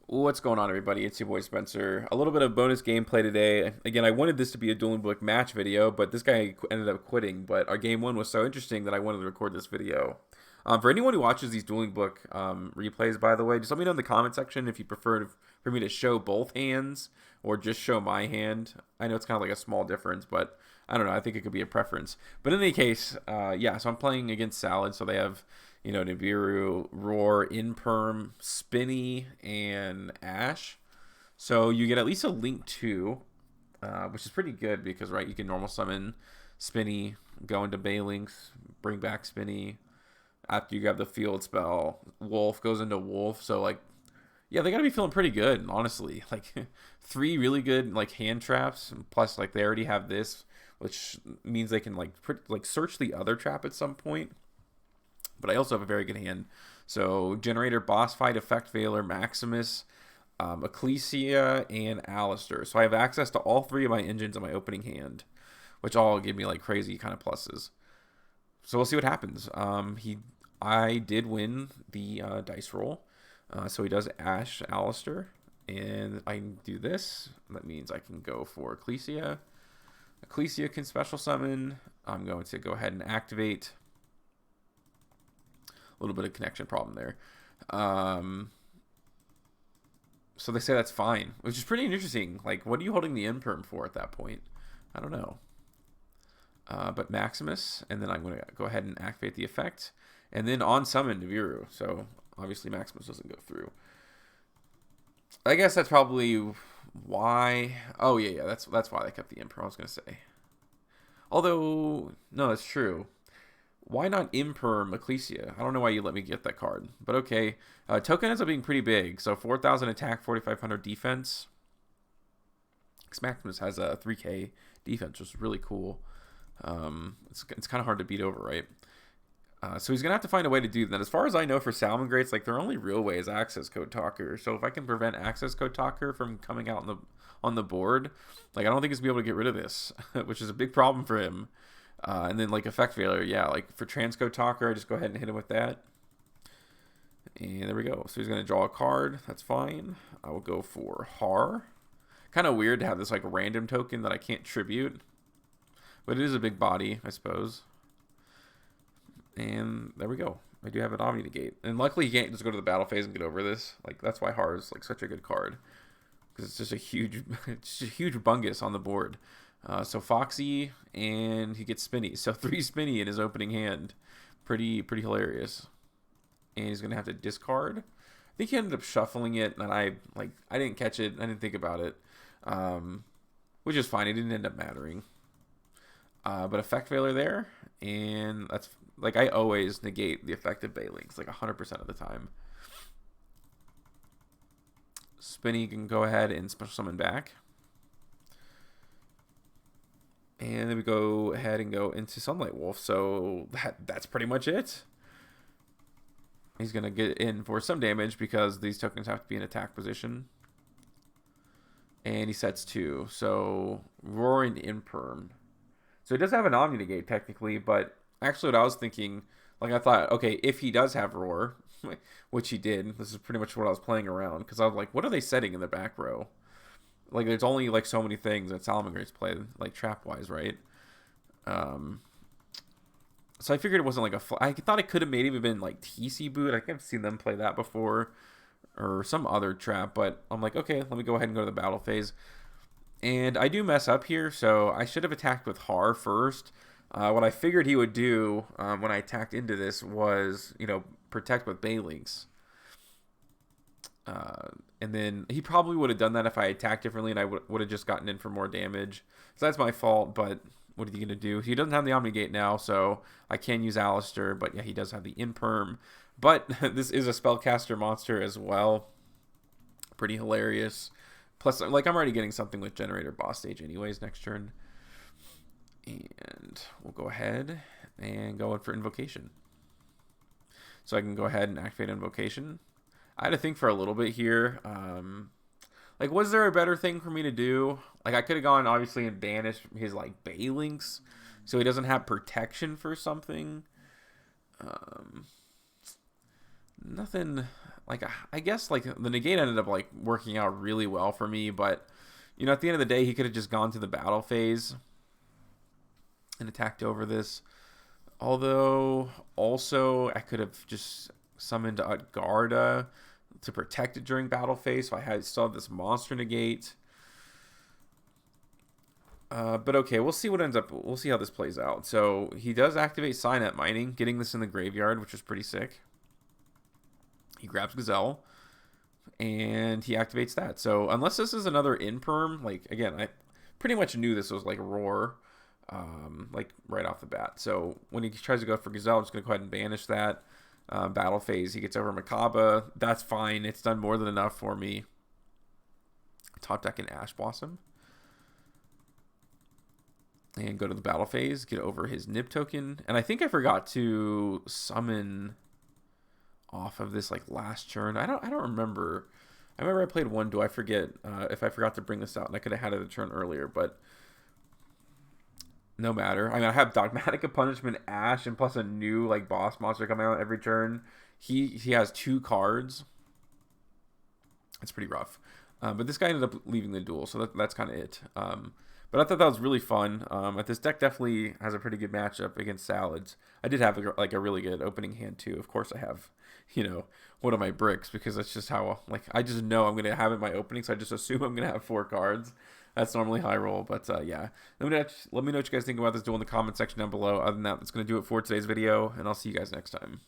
What's going on, everybody? It's your boy Spencer. A little bit of bonus gameplay today. Again, I wanted this to be a Dueling Book match video, but this guy ended up quitting. But our game one was so interesting that I wanted to record this video. For anyone who watches these Dueling Book replays, by the way, just let me know in the comment section if you prefer for me to show both hands or just show my hand. I know it's kind of like a small difference, but I don't know. I think it could be a preference. But in any case, yeah, so I'm playing against Salad, so they have Nibiru, Roar, Imperm, Spinny, and Ash. So you get at least a Link 2, which is pretty good because, right, you can normal summon Spinny, go into Balinks, bring back Spinny. After you grab the field spell, Wolf goes into Wolf. So, like, yeah, they got to be feeling pretty good, honestly. Like, three really good, like, hand traps. Plus, like, they already have this, which means they can, like, search the other trap at some point. But I also have a very good hand. So Generator, Boss Fight, Effect Veiler, Maximus, Ecclesia, and Alistair. So I have access to all three of my engines in my opening hand, which all give me like crazy kind of pluses. So we'll see what happens. I did win the dice roll. So he does Ash, Alistair, and I can do this. That means I can go for Ecclesia. Ecclesia can special summon. I'm going to go ahead and activate. A little bit of connection problem there. So they say that's fine, which is pretty interesting. Like, what are you holding the imperm for at that point? I don't know. But Maximus, and then I'm going to go ahead and activate the effect. And then on summon Nibiru. So obviously Maximus doesn't go through. I guess that's probably why. Oh, yeah, that's why they kept the imperm, I was going to say. Although, no, it's true. Why not Imperm Ecclesia? I don't know why you let me get that card. But okay. Token ends up being pretty big. So 4,000 attack, 4,500 defense. Maximus has a 3k defense, which is really cool. It's kind of hard to beat over, right? So he's going to have to find a way to do that. As far as I know for Salamangreats, like their only real way is access code talker. So if I can prevent access code talker from coming out on the board, like I don't think he's going to be able to get rid of this, which is a big problem for him. And then like effect failure, yeah, like for transcode talker, I just go ahead and hit him with that. And there we go. So he's going to draw a card. That's fine. I will go for Har. Kind of weird to have this like random token that I can't tribute. But it is a big body, I suppose. And there we go. I do have an Omni Negate. And luckily he can't just go to the battle phase and get over this. Like that's why Har is like such a good card. Because it's just a huge bungus on the board. So Foxy, and he gets Spinny. So 3 Spinny in his opening hand. Pretty hilarious. And he's going to have to discard. I think he ended up shuffling it, and I didn't catch it. I didn't think about it. Which is fine. It didn't end up mattering. But effect failure there. And that's, like, I always negate the effective Balinks, like 100% of the time. Spinny can go ahead and special summon back. And then we go ahead and go into Sunlight Wolf. So that's pretty much it. He's going to get in for some damage because these tokens have to be in attack position. And he sets 2. So Roar and Imperm. So he does have an Omni Negate technically, but actually what I was thinking, like I thought, okay, if he does have Roar, which he did, this is pretty much what I was playing around. Because I was like, what are they setting in their back row? Like, there's only, like, so many things that Salamangreats play, like, trap-wise, right? So I figured it wasn't, like, I thought it could have maybe been, like, TC Boot. I think I've seen them play that before. Or some other trap. But I'm like, okay, let me go ahead and go to the battle phase. And I do mess up here, so I should have attacked with Har first. What I figured he would do when I attacked into this was, protect with Balinks. And then he probably would have done that if I attacked differently and I would have just gotten in for more damage. So that's my fault, but what are you going to do? He doesn't have the Omnigate now, so I can use Alistair, but yeah, he does have the Imperm. But this is a spellcaster monster as well. Pretty hilarious. Plus, like, I'm already getting something with Generator boss stage anyways next turn. And we'll go ahead and go in for Invocation. So I can go ahead and activate Invocation. I had to think for a little bit here. Like, was there a better thing for me to do? Like, I could have gone, obviously, and banished his, like, Balinks, so he doesn't have protection for something. nothing, like, I guess, like, the negate ended up, like, working out really well for me, but, you know, at the end of the day, he could have just gone to the battle phase and attacked over this. Although, also, I could have just summoned Utgarda to protect it during battle phase, so I still have this monster negate. But okay, we'll see what ends up. We'll see how this plays out. So he does activate Signet Mining, getting this in the graveyard, which is pretty sick. He grabs Gazelle, and he activates that. So unless this is another Imperm, like, again, I pretty much knew this was like Roar, like right off the bat. So when he tries to go for Gazelle, I'm just going to go ahead and banish that. Battle phase, he gets over Makaba. That's fine. It's done more than enough for me. Top deck an Ash Blossom. And go to the battle phase, get over his Nib token. And I think I forgot to summon off of this like last turn. I don't remember. I remember I played one. Do I forget if I forgot to bring this out? And I could have had it a turn earlier, but no matter. I mean, I have Dogmatika, Punishment, Ash, and plus a new like boss monster coming out every turn. He has 2 cards. It's pretty rough. But this guy ended up leaving the duel, so that's kind of it. But I thought that was really fun. This deck definitely has a pretty good matchup against Salads. I did have like a really good opening hand too. Of course, I have, you know, one of my bricks because that's just how like I just know I'm gonna have it in my opening, so I just assume I'm gonna have 4 cards. That's normally how I roll. But yeah, let me know what you guys think about this duel in the comment section down below. Other than that, that's gonna do it for today's video, and I'll see you guys next time.